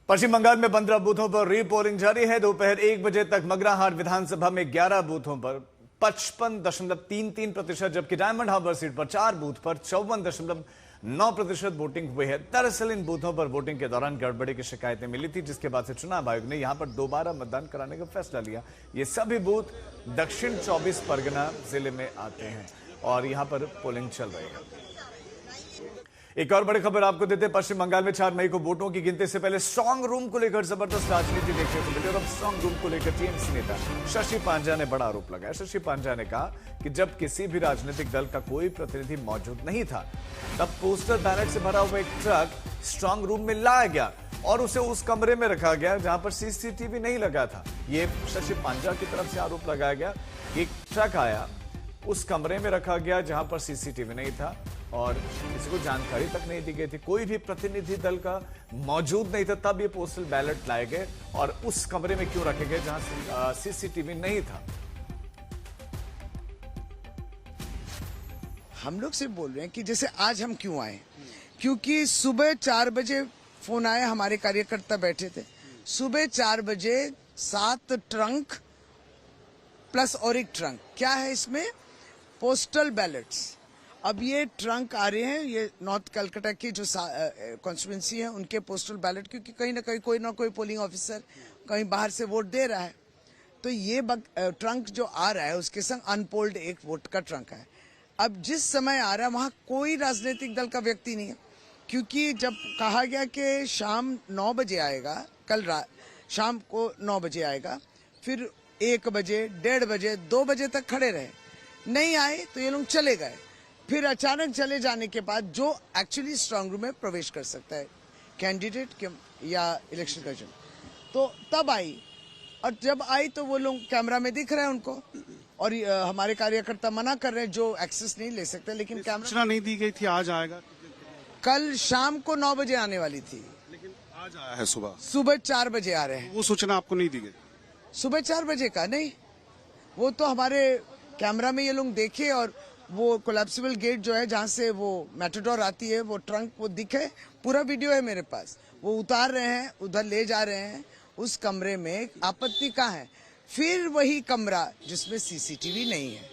पश्चिम बंगाल में 15 बूथों पर रीपोलिंग जारी है। दोपहर 1 बजे तक मगराहाट विधानसभा में 11 बूथों पर 55.33%, जबकि डायमंड हार्बर सीट पर 4 बूथ पर 54.9% वोटिंग हुई है। दरअसल इन बूथों पर वोटिंग के दौरान गड़बड़ी की शिकायतें मिली थी, जिसके बाद से चुनाव आयोग ने यहां पर दोबारा मतदान कराने का फैसला लिया। ये सभी बूथ दक्षिण 24 परगना जिले में आते हैं और यहां पर पोलिंग चल रही है। एक और बड़ी खबर आपको देते हैं। पश्चिम बंगाल में 4 मई को वोटों की गिनती से पहले स्ट्रांग रूम को लेकर जबरदस्त राजनीति देखने को मिली और अब स्ट्रांग रूम को लेकर टीएमसी नेता शशि पांजा ने बड़ा आरोप लगाया। शशि पांजा ने कहा कि जब किसी भी राजनीतिक दल का कोई प्रतिनिधि मौजूद नहीं था, तब पोस्टर बैलेट से भरा हुआ एक ट्रक स्ट्रांग रूम में लाया गया और उसे उस कमरे में रखा गया जहां पर सीसीटीवी नहीं लगा था। ये शशि पांजा की तरफ से आरोप लगाया गया कि एक ट्रक आया, उस कमरे में रखा गया जहां पर सीसीटीवी नहीं था और किसी को जानकारी तक नहीं दी गई थी, कोई भी प्रतिनिधि दल का मौजूद नहीं था, तब ये पोस्टल बैलेट लाए गए और उस कमरे में क्यों रखे गए जहां सीसीटीवी नहीं था। हम लोग सिर्फ बोल रहे हैं कि जैसे आज हम क्यों आए, क्योंकि सुबह 4 बजे फोन आया, हमारे कार्यकर्ता बैठे थे। सुबह 4 बजे 7 ट्रंक प्लस और एक ट्रंक, क्या है इसमें, पोस्टल बैलेट्स। अब ये ट्रंक आ रहे हैं, ये नॉर्थ कलकत्ता की जो कॉन्स्टिट्यूंसी है उनके पोस्टल बैलेट, क्योंकि कहीं ना कहीं कोई ना कोई पोलिंग ऑफिसर कहीं बाहर से वोट दे रहा है, तो ये ट्रंक जो आ रहा है उसके संग अनपोल्ड एक वोट का ट्रंक है। अब जिस समय आ रहा है वहां कोई राजनीतिक दल का व्यक्ति नहीं है, क्योंकि जब कहा गया कि शाम 9 बजे आएगा, कल रात शाम को 9 बजे आएगा, फिर 1 बजे 1:30 बजे 2 बजे तक खड़े रहे, नहीं आए तो ये लोग चले गए। फिर अचानक चले जाने के बाद जो एक्चुअली स्ट्रांग रूम में प्रवेश कर सकता है कैंडिडेट या इलेक्शन कमीशन, तो तब आई, और जब आई तो वो लोग कैमरा में दिख रहे हैं उनको, और हमारे कार्यकर्ता मना कर रहे हैं, जो एक्सेस नहीं ले सकते। लेकिन कैमरा सूचना नहीं दी गई थी आज आएगा, कल शाम को 9 बजे आने वाली थी, लेकिन आज आया है सुबह 4 बजे आ रहे हैं। वो सूचना आपको नहीं दी गई? सुबह 4 बजे का नहीं, वो तो हमारे कैमरा में ये लोग देखे, और वो कोलैप्सिबल गेट जो है जहां से वो मैटाडोर आती है, वो ट्रंक वो दिखे, पूरा वीडियो है मेरे पास, वो उतार रहे हैं, उधर ले जा रहे हैं, उस कमरे में आपत्ति का है। फिर वही कमरा जिसमें सीसीटीवी नहीं है,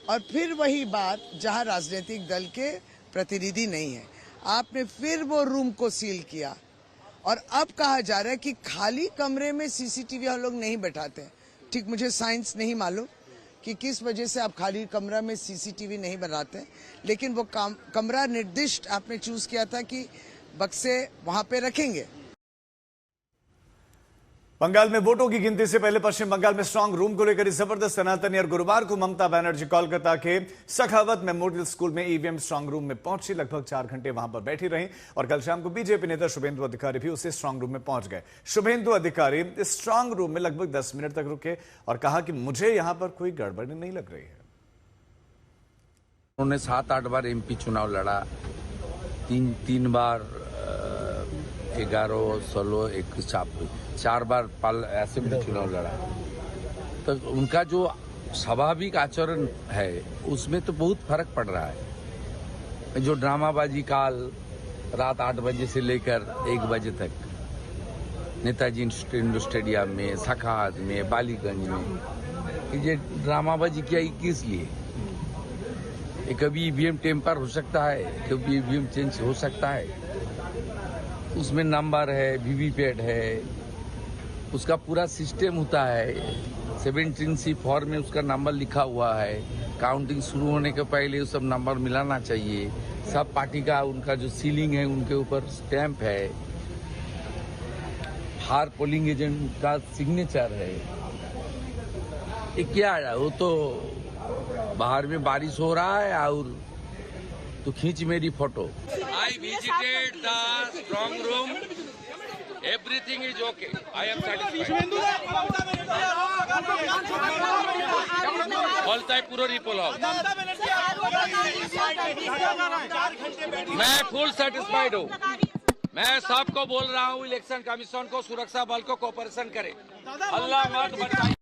और फिर वही बात जहां राजनीतिक दल के प्रतिनिधि नहीं है, आपने फिर वो रूम को सील किया, और अब कहा जा रहा है कि खाली कमरे में सीसीटीवी हम लोग नहीं बैठाते। ठीक, मुझे साइंस नहीं मालूम कि किस वजह से आप खाली कमरा में सीसीटीवी नहीं बनाते, लेकिन वो कमरा निर्दिष्ट आपने चूज किया था कि बक्से वहां पे रखेंगे। बंगाल में वोटों की गिनती से पहले पश्चिम बंगाल में स्ट्रांग रूम को लेकर जबरदस्त सनातनी, और गुरुवार को ममता बनर्जी कोलकाता के सखावत मेमोरियल स्कूल में ईवीएम स्ट्रांग रूम में पहुंची। लगभग 4 घंटे वहां पर बैठी रहीं और कल शाम को बीजेपी नेता शुभेंदु अधिकारी भी उसी स्ट्रांग रूम में पहुंच गए। शुभेंदु अधिकारी इस स्ट्रांग रूम में लगभग 10 मिनट तक रुके और कहा कि मुझे यहां पर कोई गड़बड़ी नहीं लग रही है। उन्होंने 7-8 बार एमपी चुनाव लड़ा, तीन बार 11, 16, 21, 4 बार असेंबली चुनाव लड़ा। तो उनका जो स्वाभाविक आचरण है उसमें तो बहुत फर्क पड़ रहा है। जो ड्रामाबाजी काल रात 8 बजे से लेकर 1 बजे तक नेताजी इंडोर स्टेडियम में, सखावत में, बालीगंज में, ये ड्रामाबाजी किया किस लिए? कभी ईवीएम टेम्पर हो सकता है, कभी ईवीएम चेंज हो सकता है, उसमें नंबर है, वीवीपैट है, उसका पूरा सिस्टम होता है। 17C फॉर्म में उसका नंबर लिखा हुआ है, काउंटिंग शुरू होने के पहले वो सब नंबर मिलाना चाहिए। सब पार्टी का उनका जो सीलिंग है उनके ऊपर स्टैंप है, हर पोलिंग एजेंट का सिग्नेचर है। ये क्या है, वो तो बाहर में बारिश हो रहा है और तो खींच मेरी photo. I visited the strong room. Everything is okay. I am satisfied. बोलता है पूरा रिपोल हो। मैं फुल सेटिस्फाइड हूँ। मैं सबको बोल रहा हूँ, इलेक्शन कमीशन को, सुरक्षा बल को कोऑपरेशन करे। अल्लाह मत बचाए।